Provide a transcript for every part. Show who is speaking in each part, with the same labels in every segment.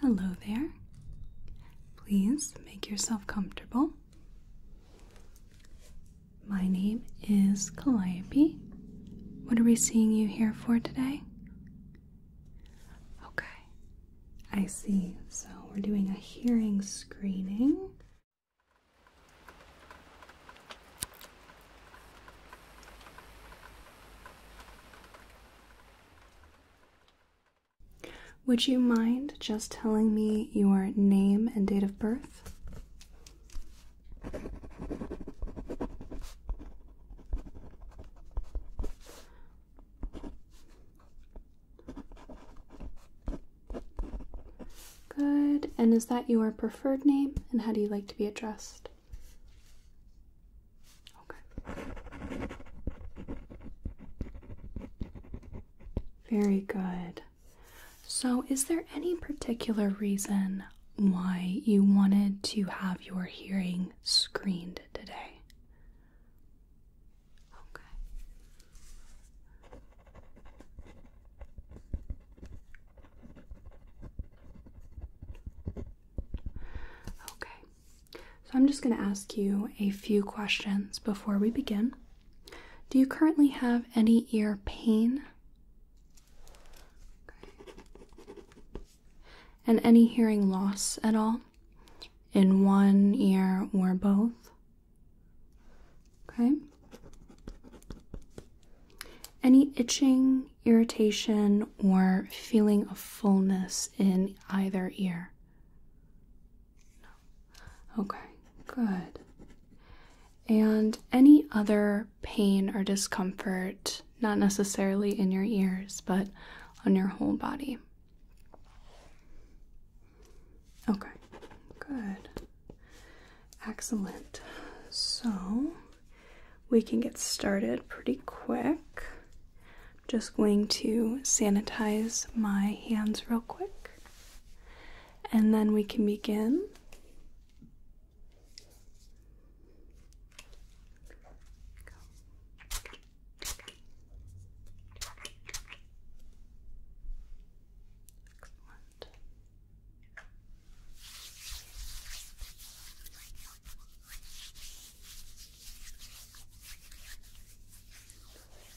Speaker 1: Hello there. Please make yourself comfortable. My name is Calliope. What are we seeing you here for today? Okay, I see. So we're doing a hearing screening. Would you mind just telling me your name and date of birth? Good. And is that your preferred name? And how do you like to be addressed? Okay. Very good. So, is there any particular reason why you wanted to have your hearing screened today? Okay. Okay. So, I'm just going to ask you a few questions before we begin. Do you currently have any ear pain? And any hearing loss at all? In one ear or both? Okay. Any itching, irritation, or feeling of fullness in either ear? No. Okay, good. And any other pain or discomfort, not necessarily in your ears, but on your whole body? Okay, good. Excellent. So we can get started pretty quick. Just going to sanitize my hands real quick, and then we can begin.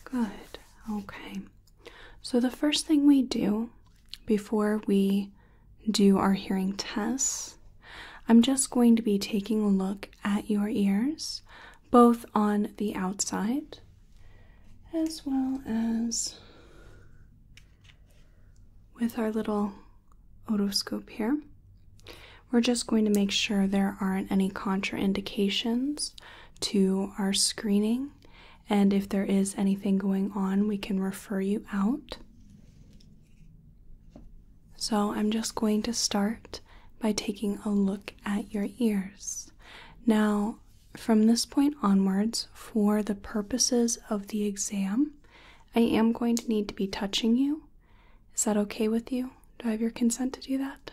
Speaker 1: Good. Okay. So the first thing we do before we do our hearing tests, I'm just going to be taking a look at your ears, both on the outside as well as with our little otoscope here. We're just going to make sure there aren't any contraindications to our screening. And if there is anything going on, we can refer you out. So I'm just going to start by taking a look at your ears. Now, from this point onwards, for the purposes of the exam, I am going to need to be touching you. Is that okay with you? Do I have your consent to do that?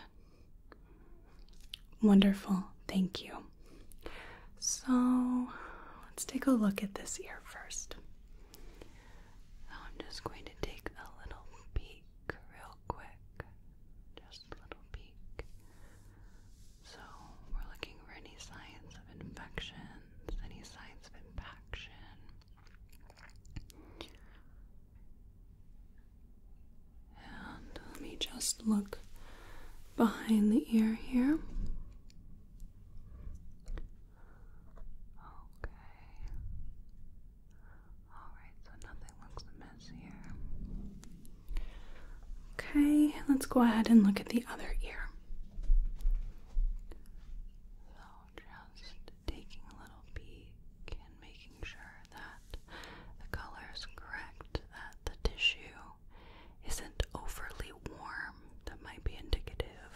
Speaker 1: Wonderful. Thank you. So let's take a look at this ear first. Now I'm just going to take a little peek real quick. Just a little peek. So we're looking for any signs of infections, any signs of impaction. And let me just look behind the ear here. let's go ahead and look at the other ear. So just taking a little peek and making sure that the color is correct, that the tissue isn't overly warm. That might be indicative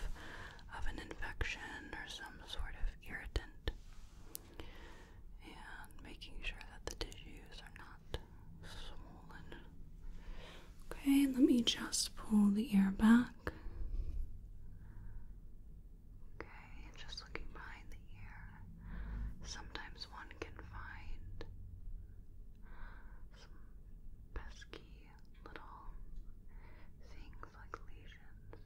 Speaker 1: of an infection or some sort of irritant. And making sure that the tissues are not swollen. Okay, let me just pull the ear back. Okay, just looking behind the ear. Sometimes one can find some pesky little things like lesions,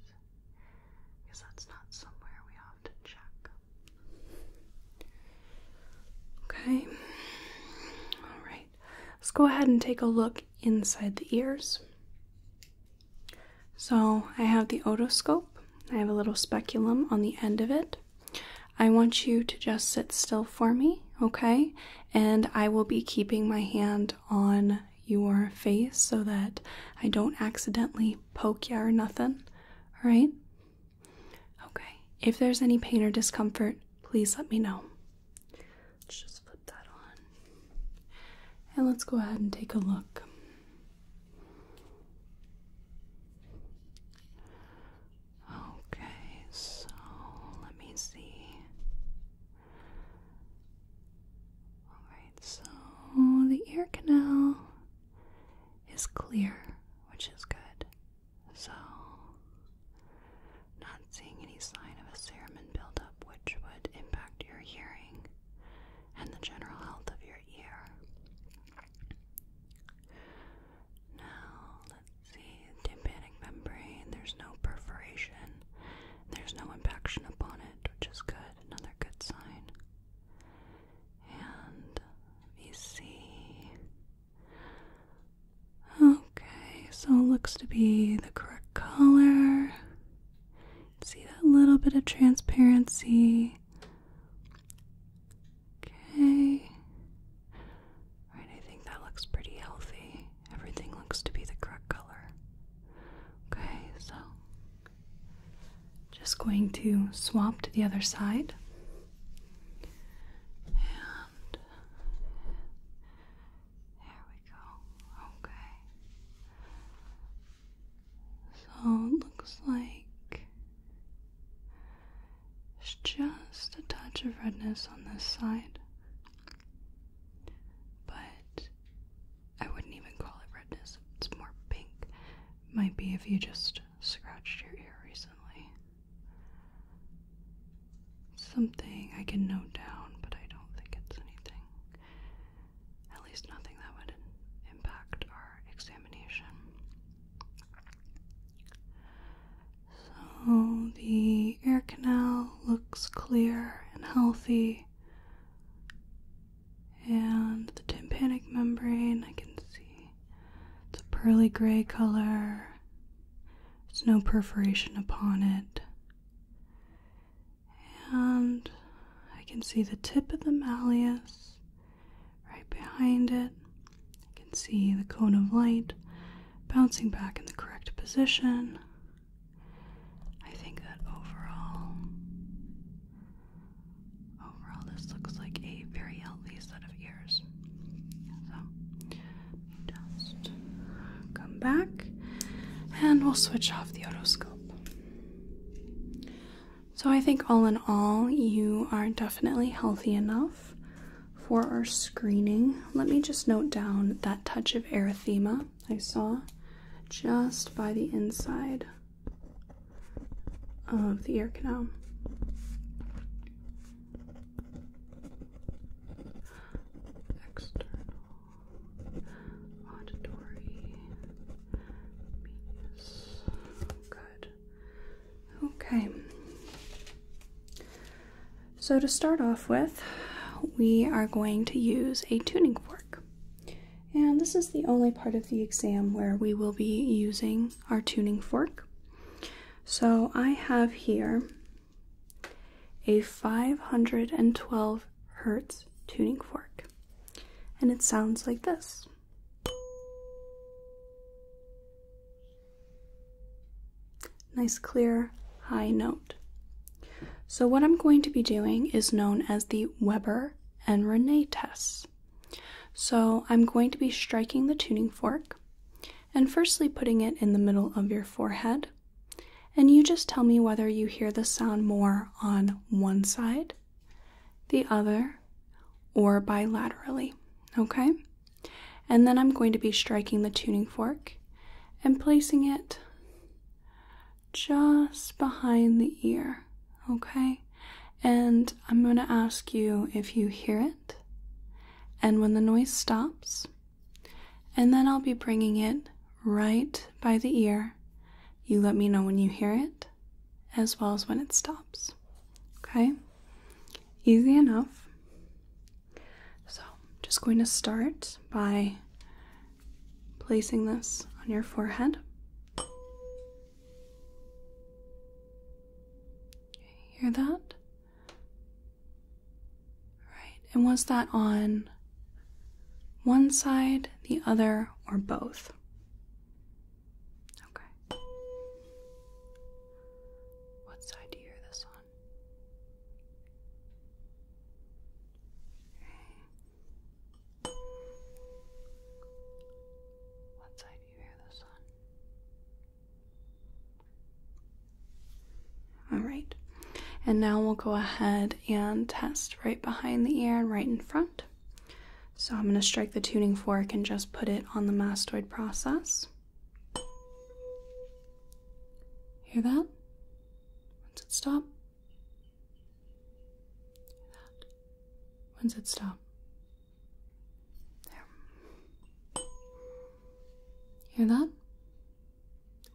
Speaker 1: because that's not somewhere we often check. Okay, alright, let's go ahead and take a look inside the ears. So I have the otoscope. I have a little speculum on the end of it. I want you to just sit still for me, okay? And I will be keeping my hand on your face so that I don't accidentally poke you or nothing, alright? Okay, if there's any pain or discomfort, please let me know. Let's just flip that on. And let's go ahead and take a look. Okay, so let me see. Alright, so the ear canal is clear, which is good. So, not seeing any sign of a cerumen buildup, which would impact your hearing and the general health of your ear. Now, let's see, tympanic membrane, there's no perforation, there's no impaction upon it, which is good, another good sign. And let me see. Okay, so it looks to be the correct color. See that little bit of transparency. Okay. Alright, I think that looks pretty healthy. Everything looks to be the correct color. Okay, so just going to swap to the other side. And there we go. Okay. So it looks like there's just a touch of redness on this side. But I wouldn't even call it redness. It's more pink. Might be if you just scratched your ear recently. Something I can note down, but I don't think it's anything. At least nothing that would impact our examination. So the ear canal looks clear and healthy. And the tympanic membrane, I can see it's a pearly gray color. There's no perforation upon it. And I can see the tip of the malleus right behind it. I can see the cone of light bouncing back in the correct position. I think that overall this looks like a very healthy set of ears. So just come back and we'll switch off the otoscope. So I think all in all, you are definitely healthy enough for our screening. Let me just note down that touch of erythema I saw just by the inside of the ear canal. External auditory medius. Good. Okay. So to start off with, we are going to use a tuning fork. And this is the only part of the exam where we will be using our tuning fork. So I have here a 512 hertz tuning fork. And it sounds like this. nice clear high note. So what I'm going to be doing is known as the Weber and Rinne tests. So I'm going to be striking the tuning fork and firstly putting it in the middle of your forehead, and you just tell me whether you hear the sound more on one side, the other, or bilaterally, okay? And then I'm going to be striking the tuning fork and placing it just behind the ear, okay? And I'm going to ask you if you hear it and when the noise stops, and then I'll be bringing it right by the ear. You let me know when you hear it as well as when it stops, okay? Easy enough. So I'm just going to start by placing this on your forehead. Hear that? Right. And was that on one side, the other, or both? Okay. What side do you hear this on? Okay. What side do you hear this on? All right. And now we'll go ahead and test right behind the ear and right in front. So I'm going to strike the tuning fork and just put it on the mastoid process. Hear that? When's it stop? Hear that? When's it stop? There. Hear that?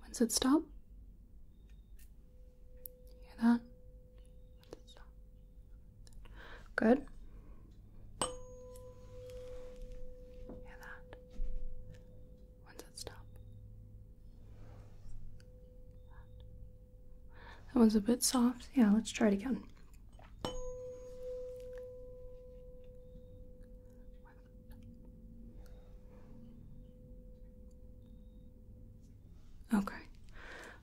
Speaker 1: When's it stop? Hear that? Good. Hear that? When's it stop? That one's a bit soft. Yeah, let's try it again. Okay.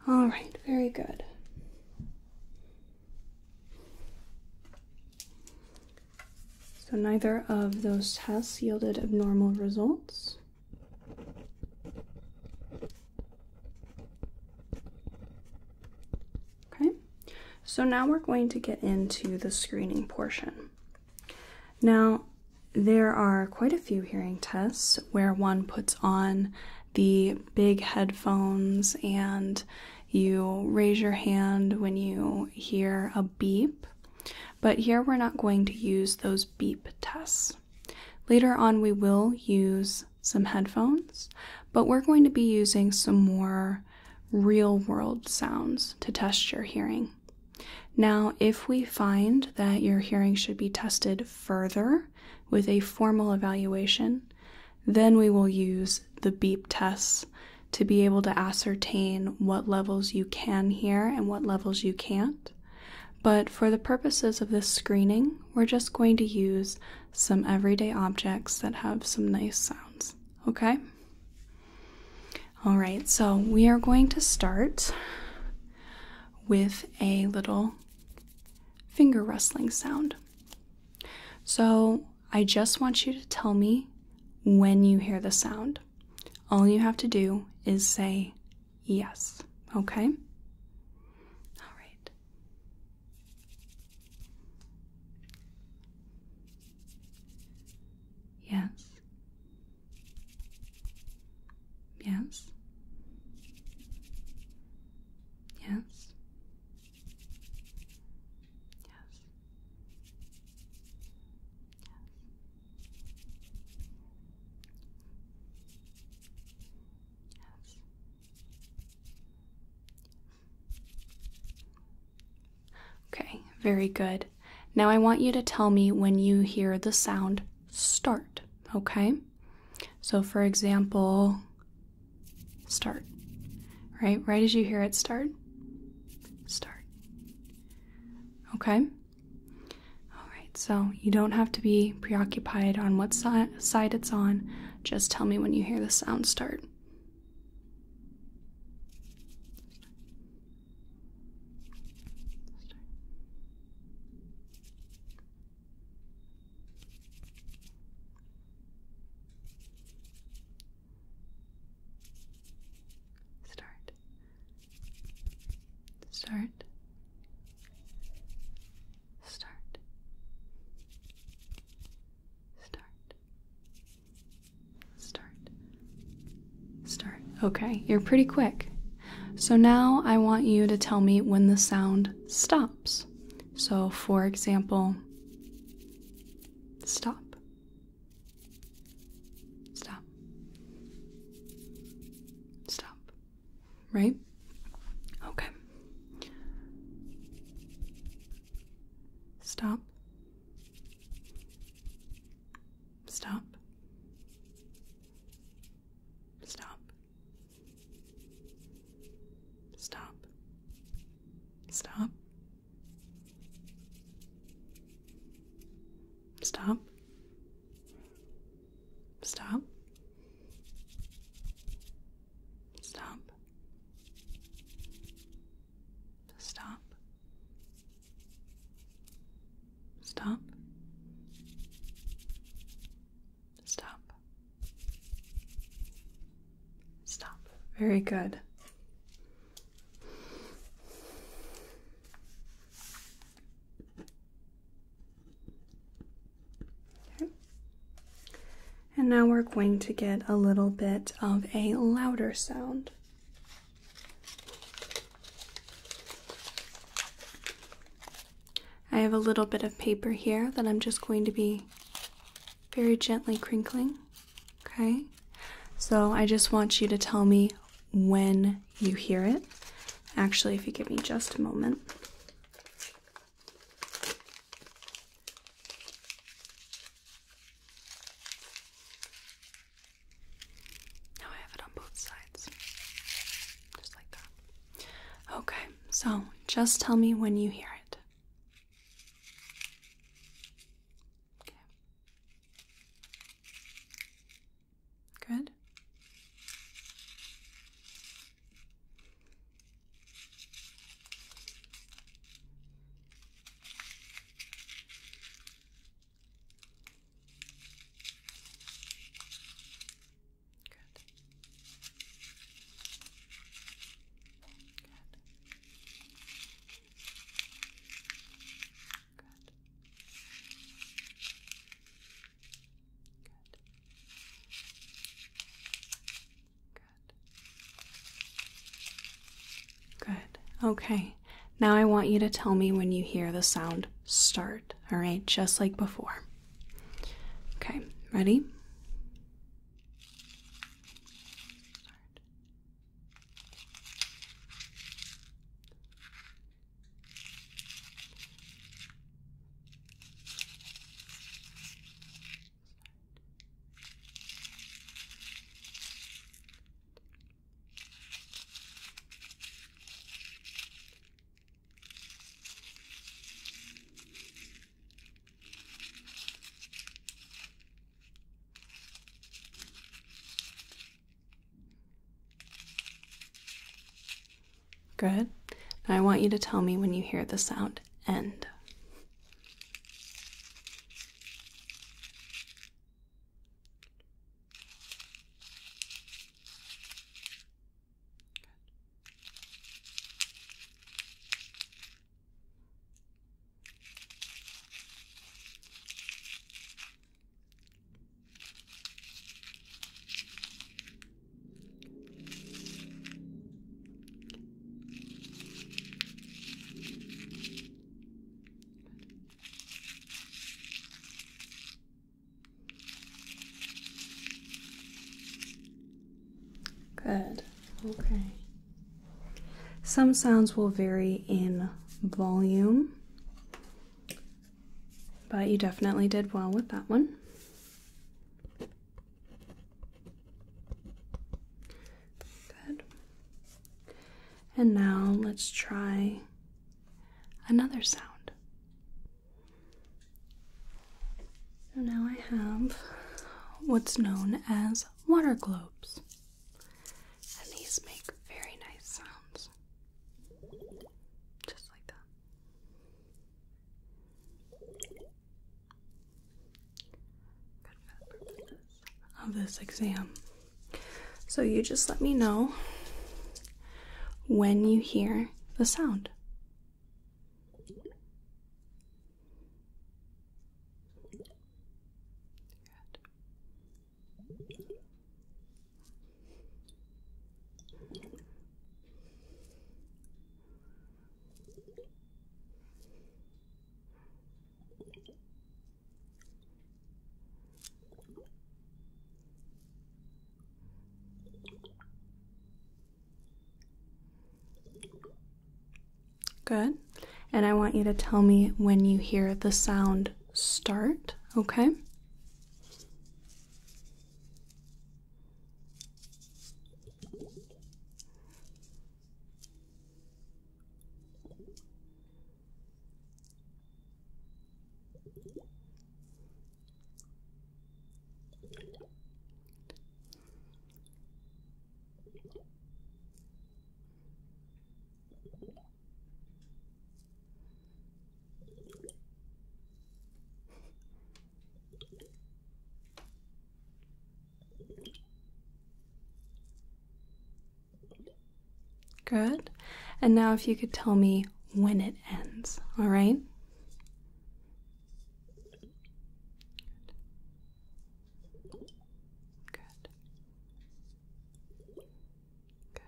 Speaker 1: All right, very good. So neither of those tests yielded abnormal results. Okay, so now we're going to get into the screening portion. Now, there are quite a few hearing tests where one puts on the big headphones and you raise your hand when you hear a beep. But here we're not going to use those beep tests. Later on we will use some headphones, but we're going to be using some more real-world sounds to test your hearing. Now, if we find that your hearing should be tested further with a formal evaluation, then we will use the beep tests to be able to ascertain what levels you can hear and what levels you can't. But for the purposes of this screening, we're just going to use some everyday objects that have some nice sounds, okay? All right, so we are going to start with a little finger rustling sound. So I just want you to tell me when you hear the sound. All you have to do is say yes, okay? Yes. Yes. Yes. Yes. Yes. Okay, very good. Now I want you to tell me when you hear the sound start, okay? So for example, start, right? Right as you hear it start, start, okay? All right, so you don't have to be preoccupied on what side it's on. Just tell me when you hear the sound start. Start. Start. Start. Start. Start. Okay, you're pretty quick. So now I want you to tell me when the sound stops. So, for example, stop. Stop. Stop. Right? Okay. Stop. Stop. Stop. Stop. Stop. Stop. Stop. Stop. Stop. Stop. Stop. Stop. Very good. And now we're going to get a little bit of a louder sound. I have a little bit of paper here that I'm just going to be very gently crinkling. Okay? So I just want you to tell me when you hear it. Actually, if you give me just a moment. Okay, so just tell me when you hear it. Okay. Good. Good. Okay. Now I want you to tell me when you hear the sound start. All right, just like before. Okay, ready? Good. Now I want you to tell me when you hear the sound end. Good. Okay. Some sounds will vary in volume, but you definitely did well with that one. Good. And now let's try another sound. So now I have what's known as water globes. And these make very nice sounds. Just like that. Good for the purposes of this exam. So you just let me know when you hear the sound. Good. And I want you to tell me when you hear the sound start, okay? Good. And now if you could tell me when it ends, all right? Good. Good.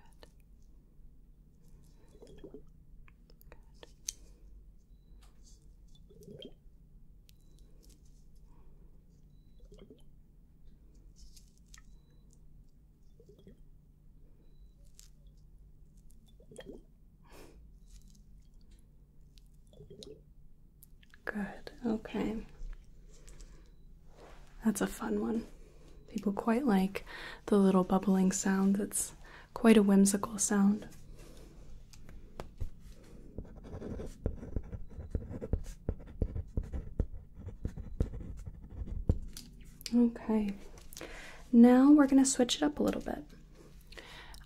Speaker 1: Good. Okay. That's a fun one. People quite like the little bubbling sound. It's quite a whimsical sound. Okay. Now we're going to switch it up a little bit.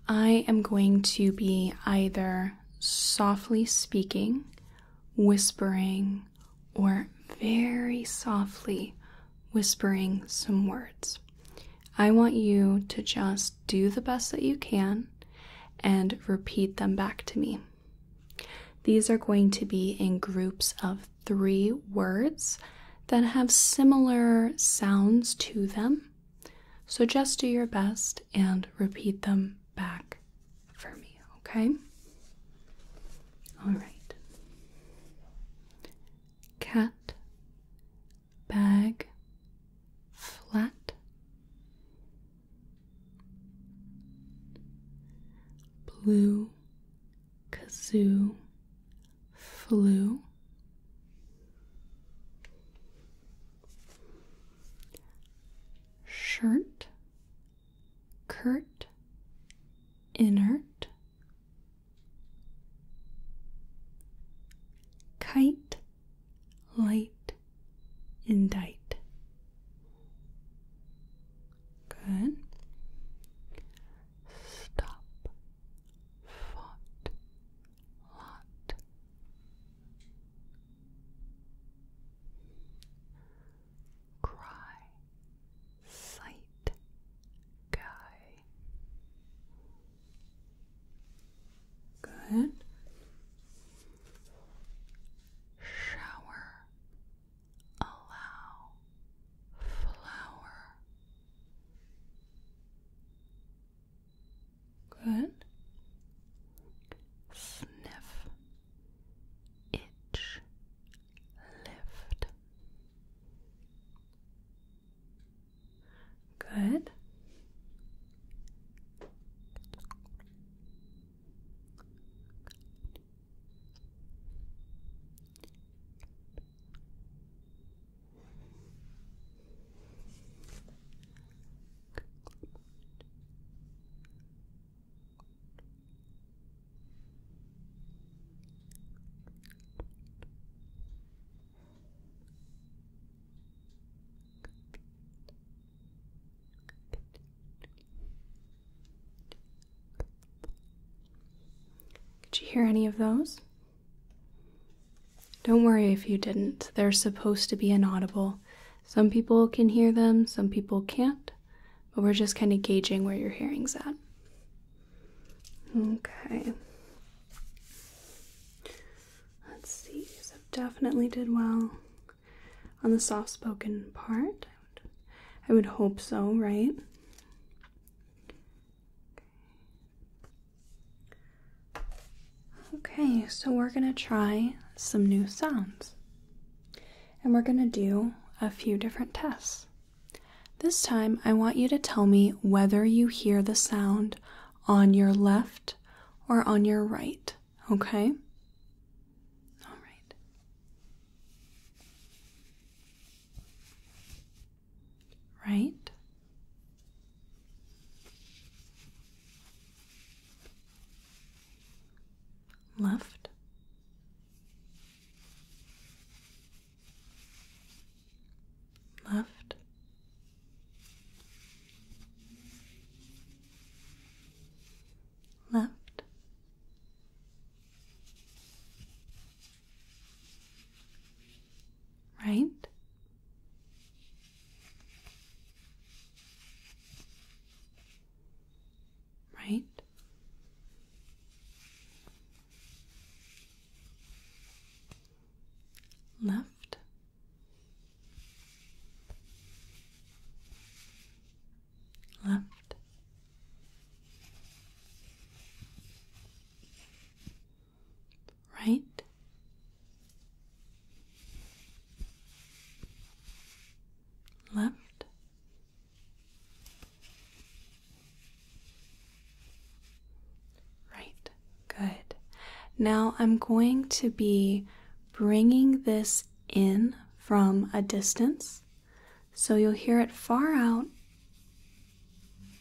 Speaker 1: I am going to be either softly speaking, whispering, or very softly whispering some words. I want you to just do the best that you can and repeat them back to me. These are going to be in groups of 3 words that have similar sounds to them. So just do your best and repeat them back for me, okay? All right. Cat, bag, flat, blue, kazoo, flu, shirt, curt, inert, kite, light, indite. Good. Stop, fought, lot. Cry, sight, guy. Good. Shower, allow, flower. Good. Sniff, itch, lift. Good. Did you hear any of those? Don't worry if you didn't. They're supposed to be inaudible. Some people can hear them, some people can't, but we're just kind of gauging where your hearing's at. Okay. Let's see, so definitely did well. on the soft-spoken part. I would hope so, right? Okay, so we're going to try some new sounds. And we're going to do a few different tests. This time, I want you to tell me whether you hear the sound on your left or on your right, okay? All right. Right. Left. Left. Left. Right. Right. Left. Left. Right. Left. Right. Good. Now I'm going to be bringing this in from a distance. So you'll hear it far out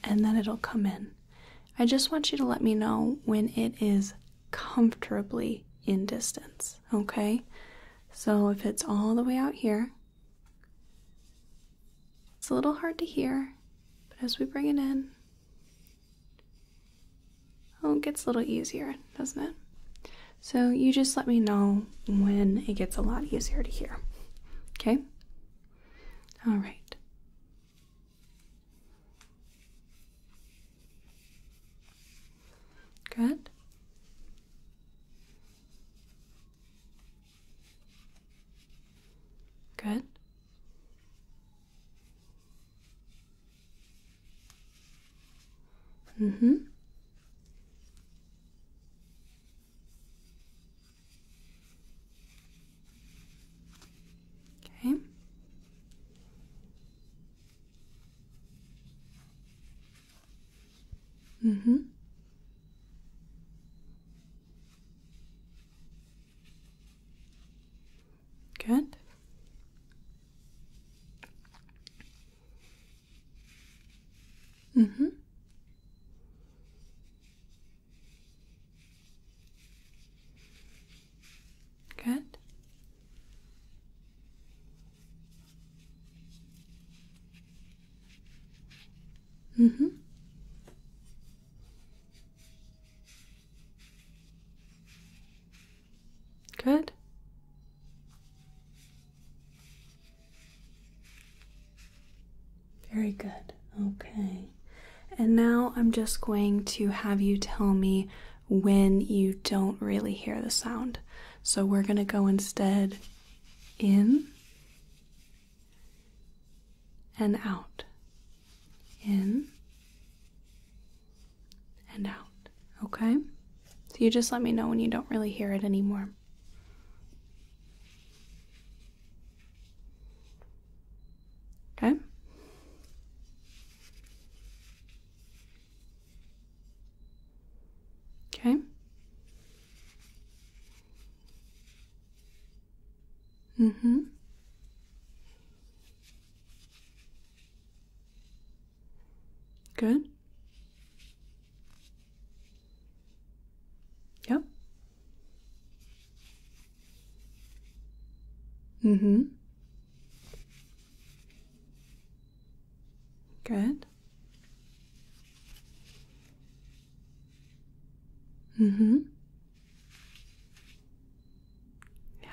Speaker 1: and then it'll come in. I just want you to let me know when it is comfortably in distance, okay? So if it's all the way out here, it's a little hard to hear, but as we bring it in, oh, it gets a little easier, doesn't it? So you just let me know when it gets a lot easier to hear, okay? All right. Good. Good. Mm-hmm. Okay. Mm-hmm. Good. Mm-hmm. Good. Mm-hmm. Good. Very good. Okay. And now I'm just going to have you tell me when you don't really hear the sound. So we're going to go instead in and out. In and out. Okay? So you just let me know when you don't really hear it anymore. Okay? Okay? Mm-hmm. Good. Yep. Mm-hmm. Good. Mm-hmm. Yeah.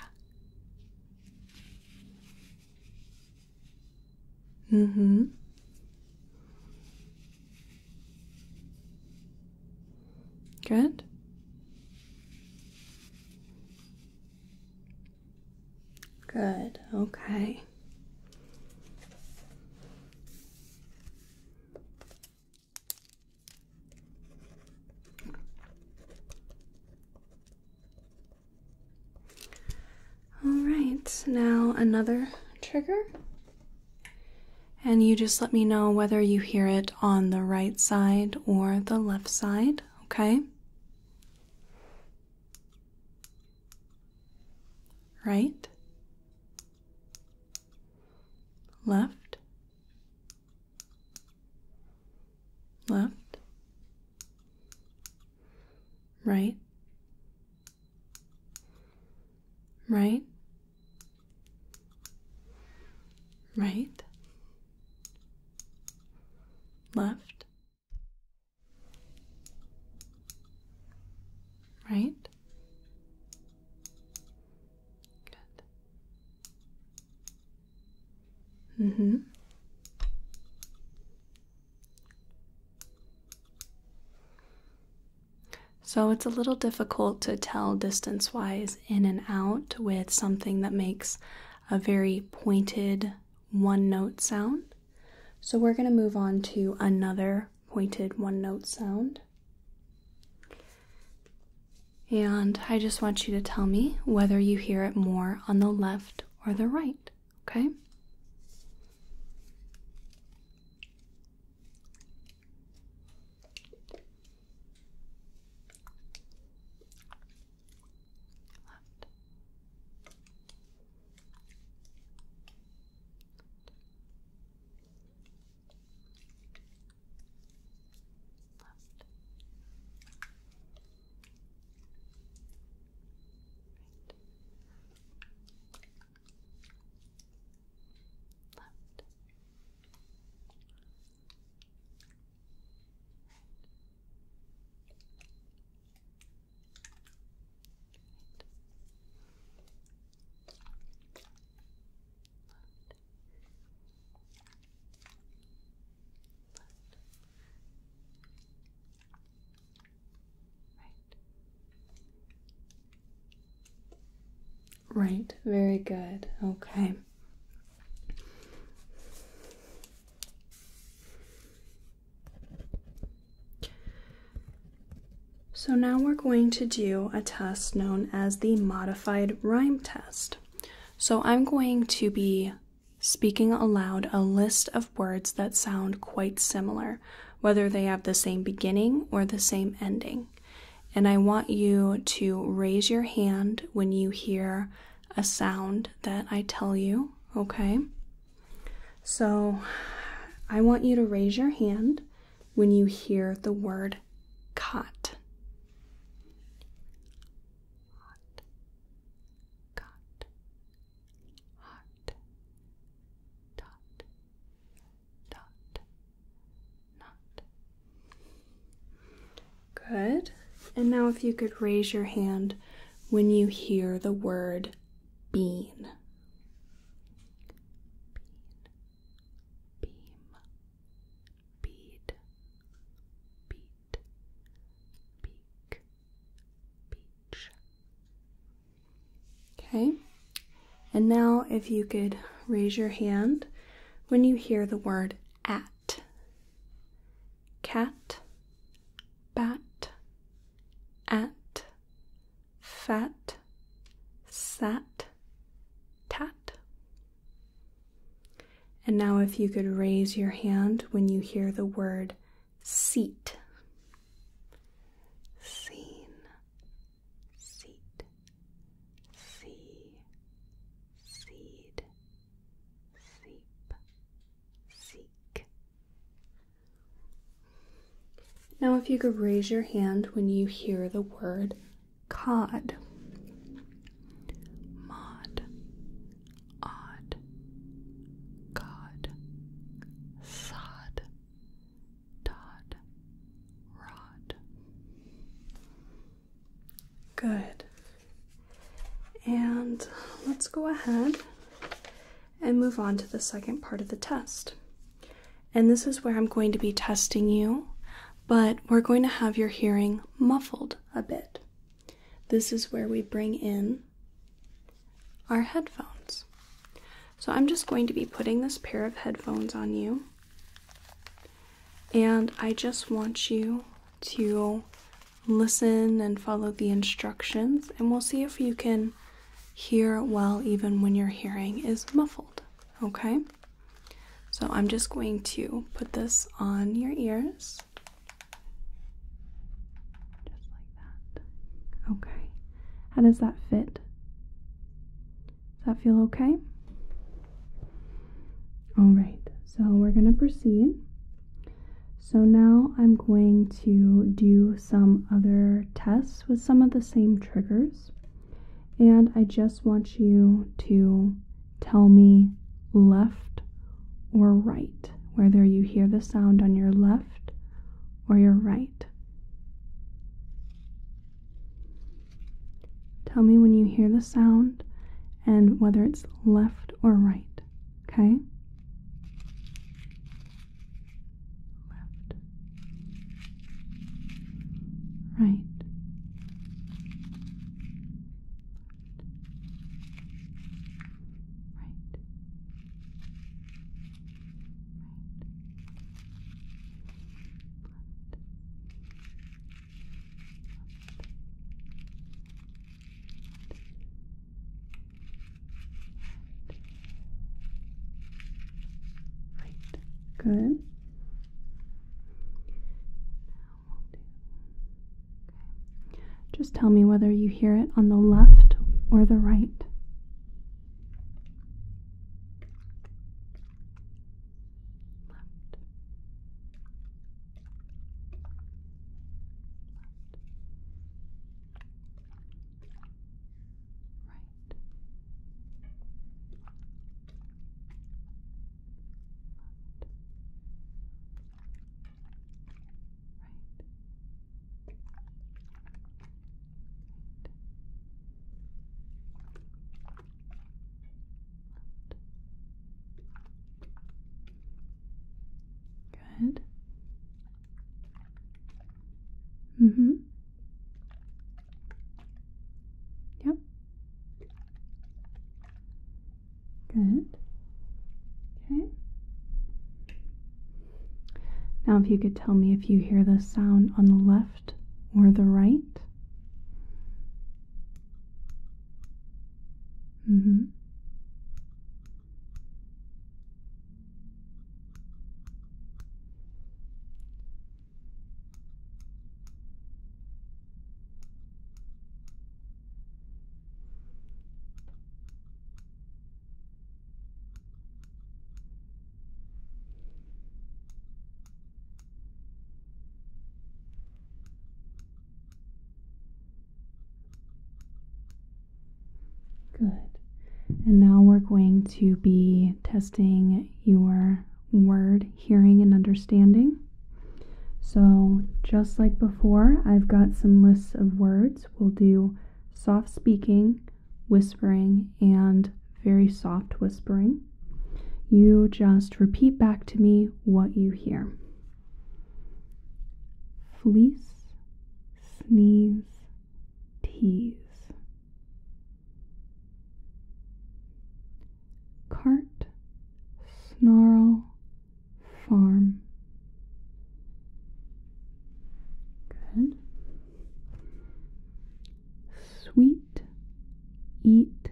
Speaker 1: Mm-hmm. Good. Good. Okay. now another trigger. And you just let me know whether you hear it on the right side or the left side, okay? Right, left, left, right, right, right, left, right. Good. Mm-hmm. So it's a little difficult to tell distance-wise in and out with something that makes a very pointed one-note sound. So we're going to move on to another pointed one-note sound. And I just want you to tell me whether you hear it more on the left or the right, okay? Right, very good. Okay. So now we're going to do a test known as the modified rhyme test. So I'm going to be speaking aloud a list of words that sound quite similar, whether they have the same beginning or the same ending. And I want you to raise your hand when you hear a sound that I tell you, okay? So I want you to raise your hand when you hear the word cot. Hot, cot, hot, dot, dot, not. Good. And now if you could raise your hand when you hear the word bean. Beam, bead, beat, beak, beach. Okay. And now if you could raise your hand when you hear the word at. Cat, bat, at, fat, sat, tat. And now if you could raise your hand when you hear the word seat. Seen, seat, see, seed, seep, seek. Now if you could raise your hand when you hear the word cod. Mod, odd, god, sod, dod, rod. Good. And let's go ahead and move on to the second part of the test. And this is where I'm going to be testing you, but we're going to have your hearing muffled a bit. This is where we bring in our headphones. So I'm just going to be putting this pair of headphones on you, and I just want you to listen and follow the instructions, and we'll see if you can hear well even when your hearing is muffled, okay? So I'm just going to put this on your ears. Just like that. Okay. How does that fit? Does that feel okay? All right, so we're going to proceed. So now I'm going to do some other tests with some of the same triggers. And I just want you to tell me left or right, whether you hear the sound on your left or your right. Tell me when you hear the sound and whether it's left or right, okay? Left, right. Good. Just tell me whether you hear it on the left or the right. Good. Yep. Good. Okay. Now if you could tell me if you hear the sound on the left or the right. Good. And now we're going to be testing your word hearing and understanding. So just like before, I've got some lists of words. We'll do soft speaking, whispering, and very soft whispering. You just repeat back to me what you hear. Fleece, sneeze, tease. Cart, snarl, farm. Good. Sweet, eat,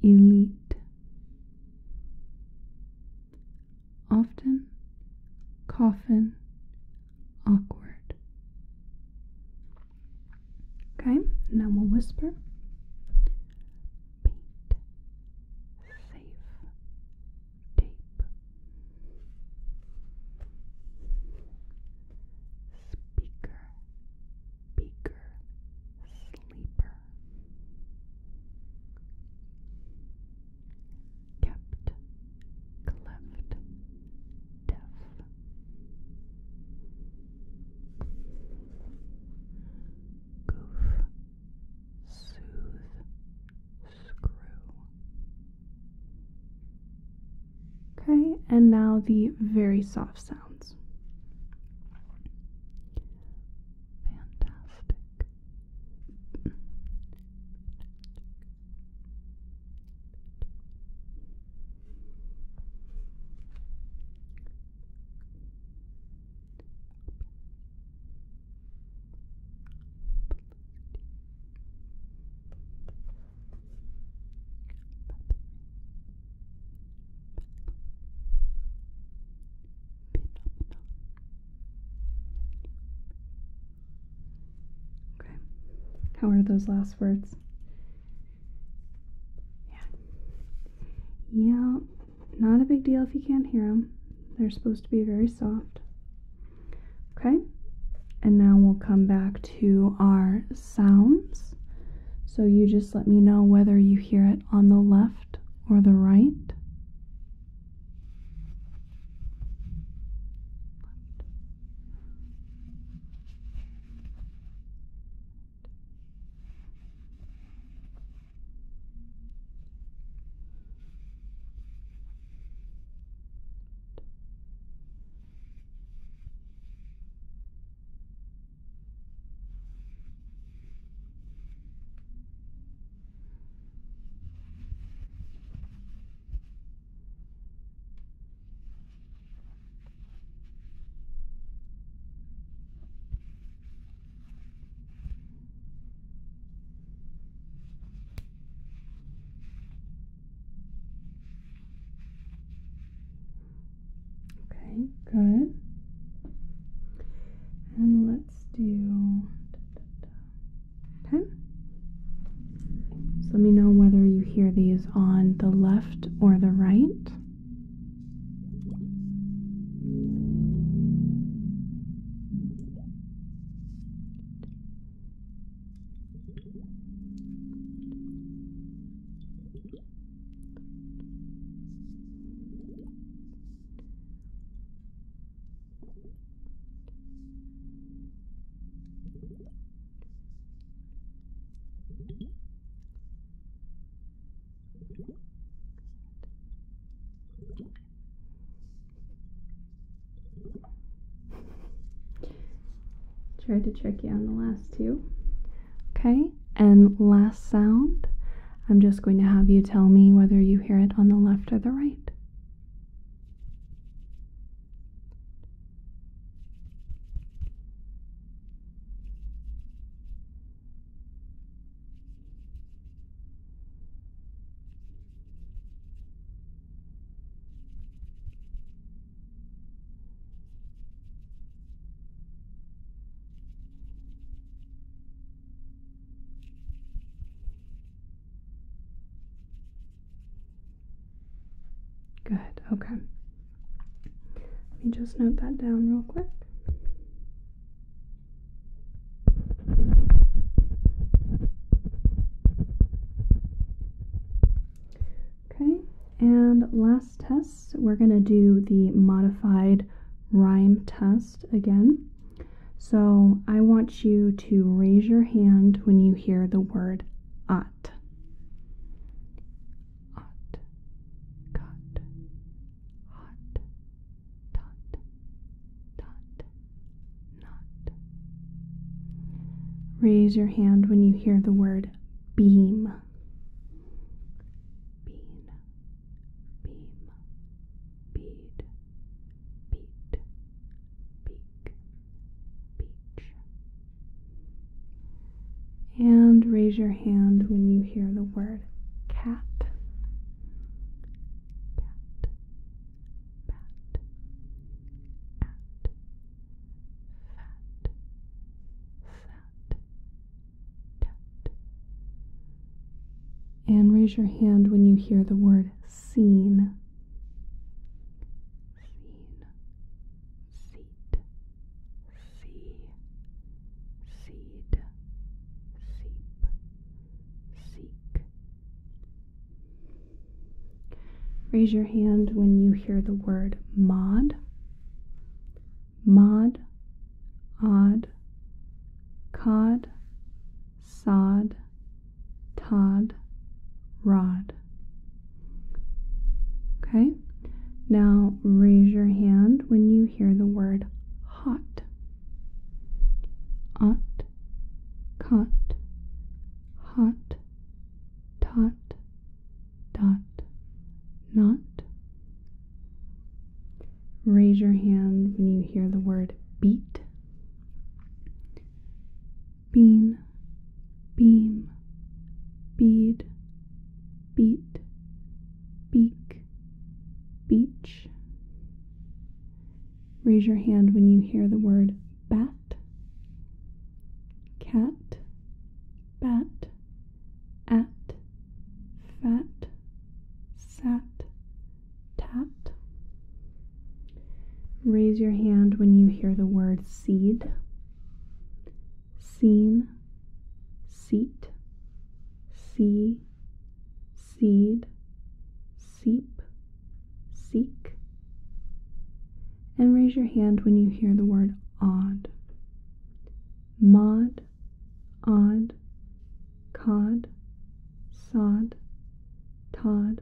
Speaker 1: elite. Often, coffin, awkward. Okay, now we'll whisper. Okay, and now the very soft sounds. Fantastic. How are those last words? Yeah, not a big deal if you can't hear them. They're supposed to be very soft. Okay, and now we'll come back to our sounds. So you just let me know whether you hear it on the left or the right. Okay, good. And let's do, okay. So let me know whether you hear these on the left or the right. Tried to trick you on the last two. Okay, and last sound, I'm just going to have you tell me whether you hear it on the left or the right. Good, okay. Let me just note that down real quick. Okay, and last test, we're going to do the modified rhyme test again. So I want you to raise your hand when you hear the word ot. Ot, cot, hot, tot, dot, not. Raise your hand when you hear the word beam. Bean, beam, bead, beat, beak, beach. And raise your hand when you hear the word cat. Cat, bat, at, fat, sat, tat. And raise your hand when you hear the word scene. Scene, seat, see, seed, seep, seek. Raise your hand when you hear the word mod. Mod, odd, cod, sod, tod, rod. Okay, now raise your hand when you hear the word hot. Ot, cot, hot, tot, dot, not. Raise your hand when you hear the word beat. Bean, beam, bead, beat, beak, beach. Raise your hand when you hear the word bat. Cat, Raise your hand when you hear the word seed, seen, seat, see, seed, seep, seek. And raise your hand when you hear the word odd. Mod, odd, cod, sod, Todd,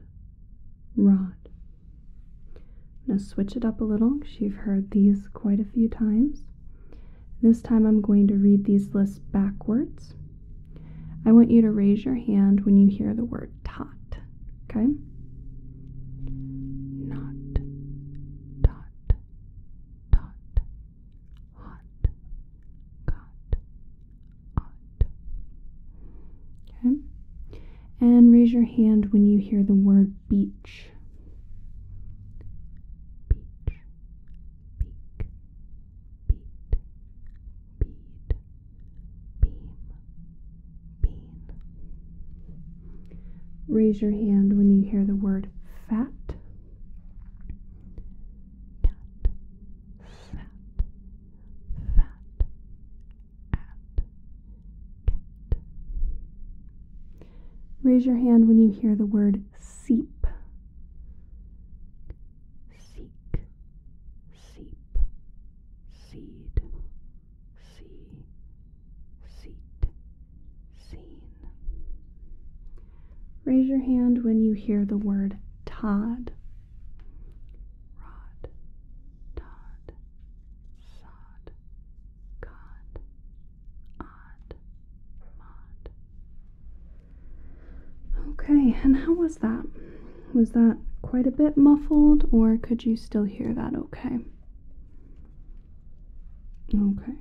Speaker 1: rod. I'm going to switch it up a little because you've heard these quite a few times. This time I'm going to read these lists backwards. I want you to raise your hand when you hear the word tot, okay? Not, dot, tot, hot, got, ought. Okay? And raise your hand when you hear the word beach. Beach, beak, beat, bead, beam, bean. Raise your hand when you hear the word fat. Tat, sat, fat, at, cat. Raise your hand when you hear the word seep. Seek, seep, seed, see, seat, seen. Raise your hand when you hear the word Todd. Rod, Todd, sod, cod, odd, mod. Okay, and how was that? Was that quite a bit muffled, or could you still hear that okay? Okay.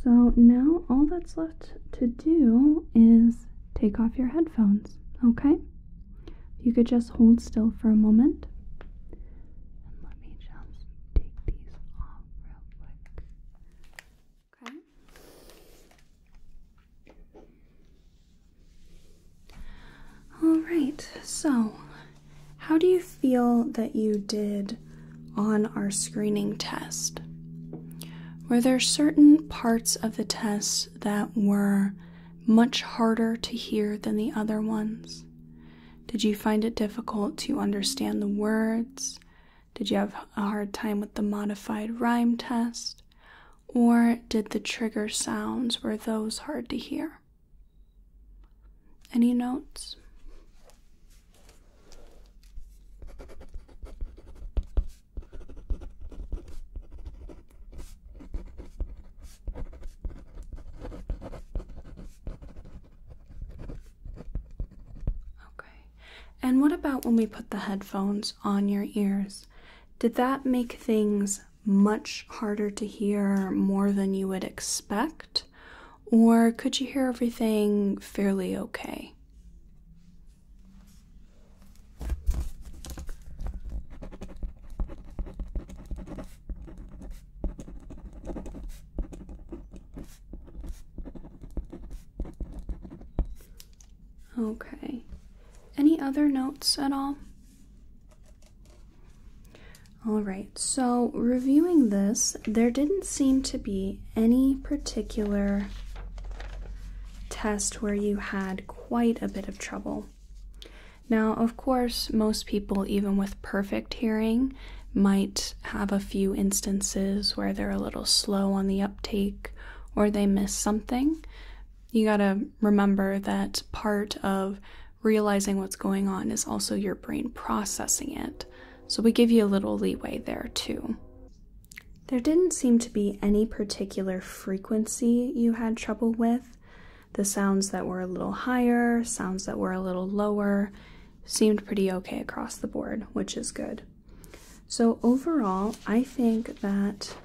Speaker 1: So now all that's left to do is take off your headphones, okay? If you could just hold still for a moment. And let me just take these off real quick. Okay? All right, so how do you feel that you did on our screening test? Were there certain parts of the test that were much harder to hear than the other ones? Did you find it difficult to understand the words? Did you have a hard time with the modified rhyme test? Or did the trigger sounds, were those hard to hear? Any notes? And what about when we put the headphones on your ears? Did that make things much harder to hear, more than you would expect? Or could you hear everything fairly okay? Okay. Any other notes at all? All right, so reviewing this, there didn't seem to be any particular test where you had quite a bit of trouble. Now, of course, most people, even with perfect hearing, might have a few instances where they're a little slow on the uptake or they miss something. You gotta remember that part of realizing what's going on is also your brain processing it. So we give you a little leeway there too. There didn't seem to be any particular frequency you had trouble with. The sounds that were a little higher, sounds that were a little lower, seemed pretty okay across the board, which is good. So overall, I think that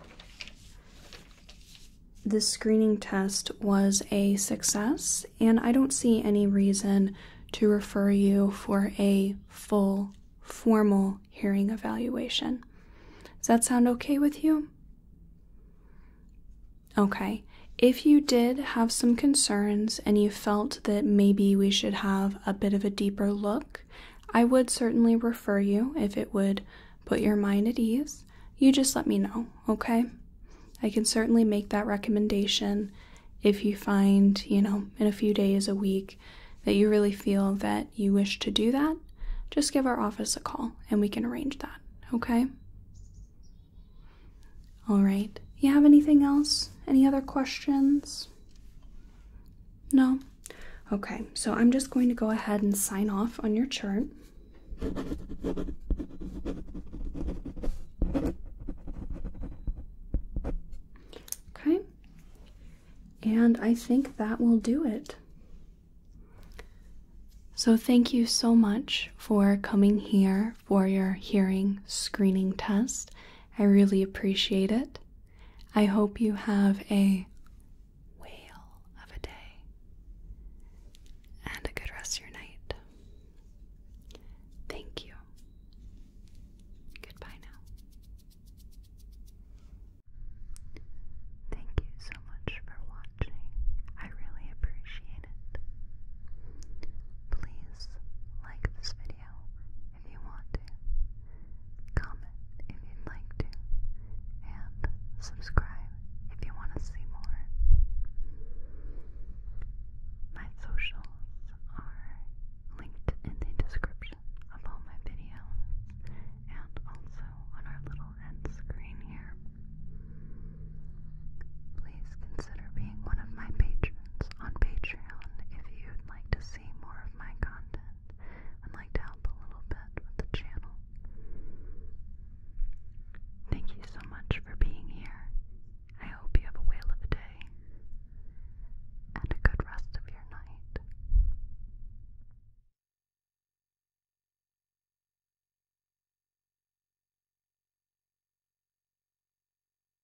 Speaker 1: the screening test was a success, and I don't see any reason to refer you for a full, formal hearing evaluation. Does that sound okay with you? Okay. If you did have some concerns and you felt that maybe we should have a bit of a deeper look, I would certainly refer you if it would put your mind at ease. You just let me know, okay? I can certainly make that recommendation if you find, in a few days, a week, that you really feel that you wish to do that. Just give our office a call and we can arrange that, okay? All right. You have anything else? Any other questions? No? Okay, so I'm just going to go ahead and sign off on your chart. Okay, and I think that will do it. So thank you so much for coming here for your hearing screening test. I really appreciate it. I hope you have a